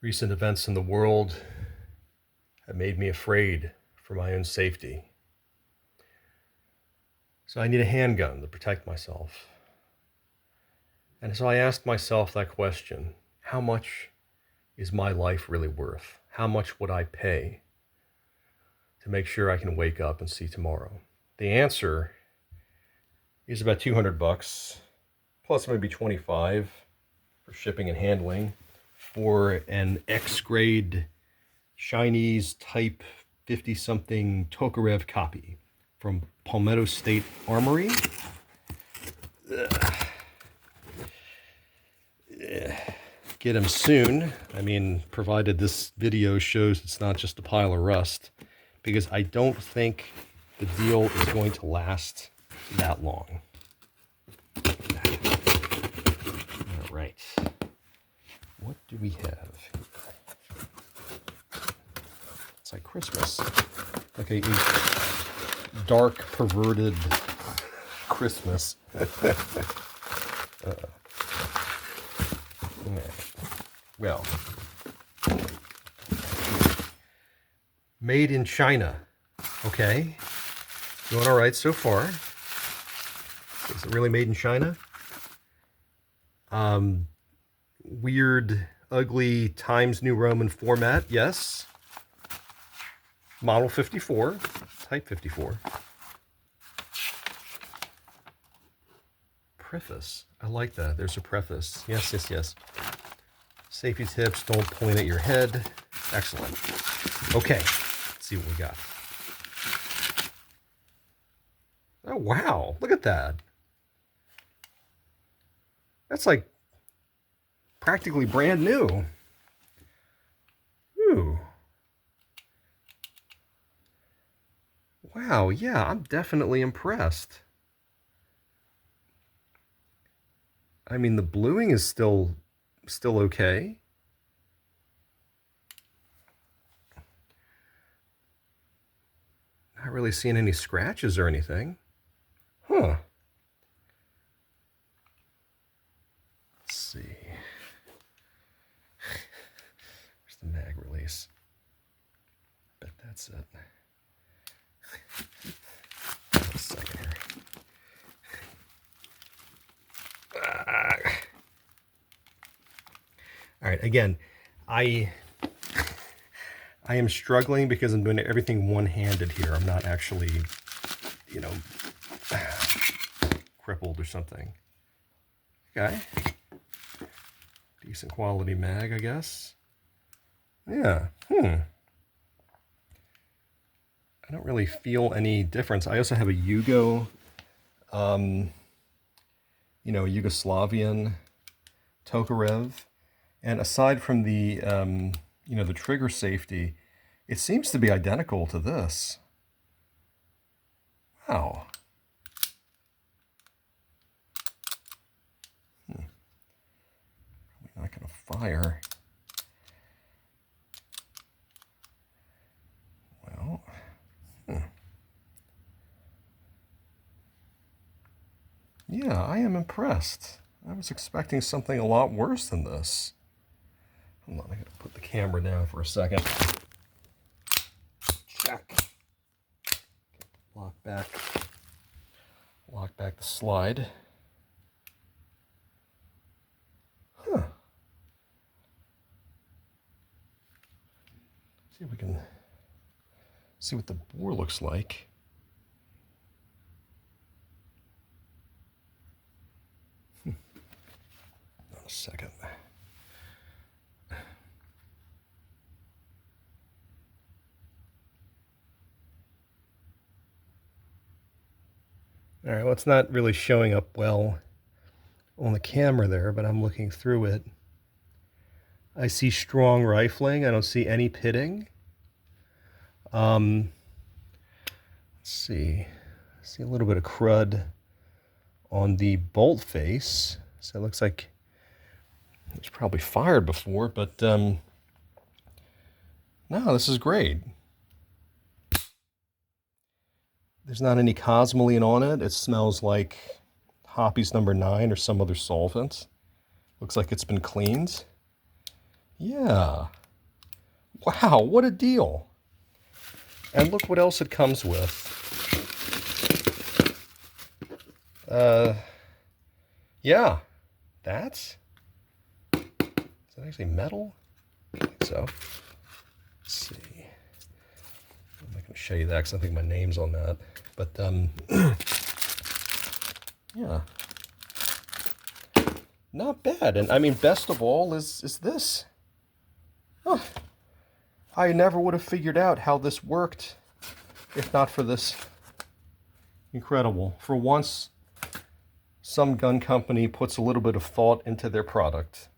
Recent events in the world have made me afraid for my own safety. So I need a handgun to protect myself. And so I asked myself that question, how much is my life really worth? How much would I pay to make sure I can wake up and see tomorrow? The answer is about $200, plus maybe 25 for shipping and handling, for an X-grade Chinese type 50-something Tokarev copy from Palmetto State Armory. Get him soon. I mean, provided this video shows it's not just a pile of rust, because I don't think the deal is going to last that long. All right. What do we have? It's like Christmas. Like a dark, perverted Christmas. Well, made in China. Okay. Doing all right so far. Is it really made in China? Weird, ugly Times New Roman format, yes. Model 54, type 54. Preface. I like that. There's a preface. Yes, yes, yes. Safety tips, don't point at your head. Excellent. Okay, let's see what we got. Oh, wow. Look at that. That's like practically brand new. Ooh. Wow, yeah, I'm definitely impressed. I mean, the bluing is still okay. Not really seeing any scratches or anything. Huh. Let's see. There's the mag release. Bet that's it. A second here. All right, again, I am struggling because I'm doing everything one-handed here. I'm not actually, you know, crippled or something. Okay. Decent quality mag, I guess. Yeah. I don't really feel any difference. I also have a Yugo, Yugoslavian Tokarev. And aside from the, the trigger safety, it seems to be identical to this. Wow. Probably not going to fire. Well, yeah, I am impressed. I was expecting something a lot worse than this. Hold on, I gotta put the camera down for a second. Check. Lock back the slide. Huh. See if we can see what the bore looks like. Hold on a second. All right, well, it's not really showing up well on the camera there, but I'm looking through it. I see strong rifling. I don't see any pitting. Let's see. I see a little bit of crud on the bolt face. So it looks like it was probably fired before, but no, this is great. There's not any cosmoline on it. It smells like Hoppy's number 9 or some other solvent. Looks like it's been cleaned. Yeah. Wow, what a deal. And look what else it comes with. Yeah, is that actually metal? I think so. Let's see. I'm not going to show you that because I think my name's on that. But, yeah. Not bad. And I mean, best of all is this. Huh. I never would have figured out how this worked if not for this. Incredible. For once, some gun company puts a little bit of thought into their product.